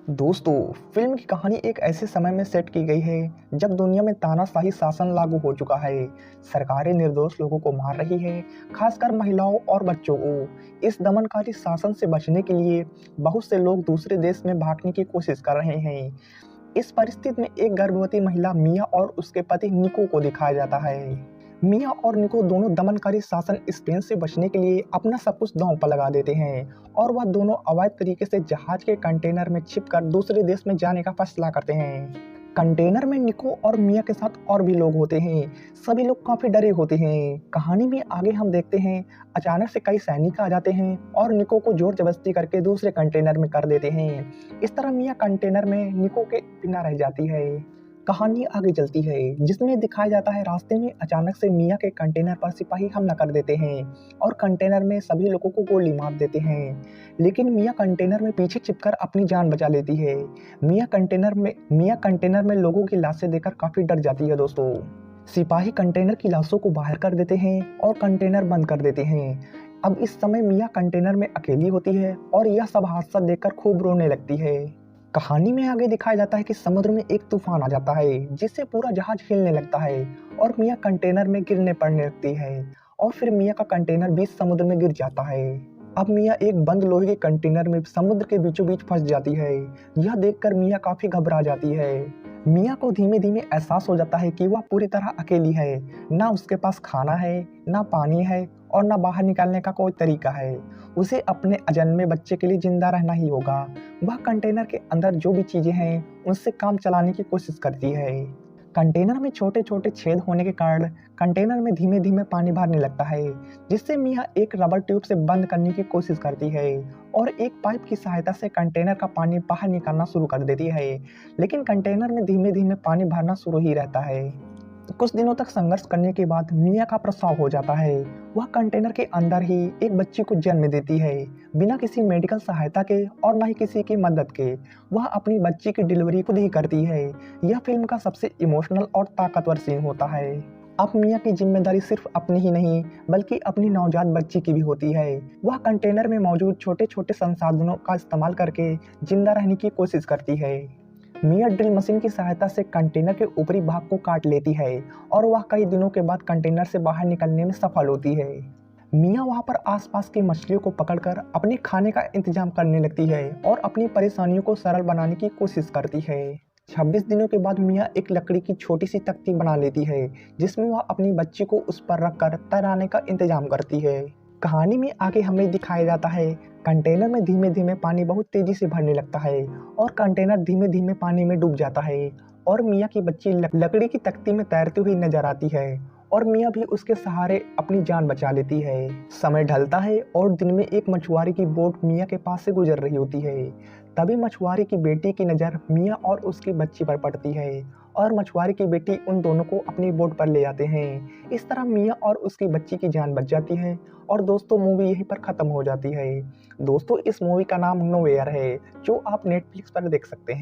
दोस्तों, फिल्म की कहानी एक ऐसे समय में सेट की गई है जब दुनिया में तानाशाही शासन लागू हो चुका है। सरकारें निर्दोष लोगों को मार रही है, खासकर महिलाओं और बच्चों को। इस दमनकारी शासन से बचने के लिए बहुत से लोग दूसरे देश में भागने की कोशिश कर रहे हैं। इस परिस्थिति में एक गर्भवती महिला मिया और उसके पति निको को दिखाया जाता है। मिया और निको दोनों दमनकारी शासन स्पेन से बचने के लिए अपना सब कुछ दांव पर लगा देते हैं और वह दोनों अवैध तरीके से जहाज के कंटेनर में छिपकर दूसरे देश में जाने का फैसला करते हैं। कंटेनर में निको और मिया के साथ और भी लोग होते हैं। सभी लोग काफी डरे होते हैं। कहानी में आगे हम देखते हैं, अचानक से कई सैनिक आ जाते हैं और निको को जोर जबरदस्ती करके दूसरे कंटेनर में कर देते हैं। इस तरह मिया कंटेनर में निको के बिना रह जाती है। कहानी आगे चलती है जिसमें दिखाया जाता है, रास्ते में अचानक से मिया के कंटेनर पर सिपाही हमला कर देते हैं और कंटेनर में सभी लोगों को गोली मार देते हैं। लेकिन मिया कंटेनर में पीछे छिपकर अपनी जान बचा लेती है। मिया कंटेनर में लोगों की लाशें देखकर काफी डर जाती है। दोस्तों, सिपाही कंटेनर की लाशों को बाहर कर देते हैं और कंटेनर बंद कर देते हैं। अब इस समय मिया कंटेनर में अकेली होती है और यह सब हादसा देखकर खूब रोने लगती है। कहानी में आगे दिखाया जाता है कि समुद्र में एक तूफान आ जाता है जिससे पूरा जहाज हिलने लगता है और मिया कंटेनर में गिरने पड़ने लगती है और फिर मिया का कंटेनर बीच समुद्र में गिर जाता है। अब मिया एक बंद लोहे के कंटेनर में समुद्र के बीचों बीच फंस जाती है। यह देखकर मिया काफी घबरा जाती है। मिया को धीमे धीमे एहसास हो जाता है कि वह पूरी तरह अकेली है। ना उसके पास खाना है, ना पानी है और ना बाहर निकलने का कोई तरीका है। उसे अपने अजन्मे बच्चे के लिए जिंदा रहना ही होगा। वह कंटेनर के अंदर जो भी चीजें हैं उनसे काम चलाने की कोशिश करती है। कंटेनर में छोटे छोटे छेद होने के कारण कंटेनर में धीमे धीमे पानी भरने लगता है, जिससे मिया एक रबर ट्यूब से बंद करने की कोशिश करती है और एक पाइप की सहायता से कंटेनर का पानी बाहर निकालना शुरू कर देती है। लेकिन कंटेनर में धीमे धीमे पानी भरना शुरू ही रहता है। कुछ दिनों तक संघर्ष करने के बाद मिया का प्रसव हो जाता है। वह कंटेनर के अंदर ही एक बच्ची को जन्म देती है, बिना किसी मेडिकल सहायता के और न ही किसी की मदद के। वह अपनी बच्ची की डिलीवरी खुद ही करती है। यह फिल्म का सबसे इमोशनल और ताकतवर सीन होता है। अब मिया की जिम्मेदारी सिर्फ अपनी ही नहीं बल्कि अपनी नवजात बच्ची की भी होती है। वह कंटेनर में मौजूद छोटे छोटे संसाधनों का इस्तेमाल करके जिंदा रहने की कोशिश करती है। मिया ड्रिल मशीन की सहायता से कंटेनर के ऊपरी भाग को काट लेती है और वह कई दिनों के बाद कंटेनर से बाहर निकलने में सफल होती है। मिया वहां पर आसपास की मछलियों को पकड़कर अपने खाने का इंतजाम करने लगती है और अपनी परेशानियों को सरल बनाने की कोशिश करती है। 26 दिनों के बाद मिया एक लकड़ी की छोटी सी तख्ती बना लेती है, जिसमें वह अपनी बच्ची को उस पर रखकर तैराने का इंतजाम करती है। कहानी में आगे हमें दिखाया जाता है, कंटेनर में धीमे धीमे पानी बहुत तेजी से भरने लगता है और कंटेनर धीमे धीमे पानी में डूब जाता है और मिया की बच्ची लकड़ी की तख्ती में तैरती हुई नजर आती है और मिया भी उसके सहारे अपनी जान बचा लेती है। समय ढलता है और दिन में एक मछुआरे की बोट मिया के पास से गुजर रही होती है। तभी मछुआरे की बेटी की नज़र मिया और उसकी बच्ची पर पड़ती है और मछुआरे की बेटी उन दोनों को अपनी बोट पर ले आते हैं। इस तरह मिया और उसकी बच्ची की जान बच जाती है और दोस्तों, मूवी यहीं पर ख़त्म हो जाती है। दोस्तों, इस मूवी का नाम नोवेयर है, जो आप नेटफ्लिक्स पर देख सकते हैं।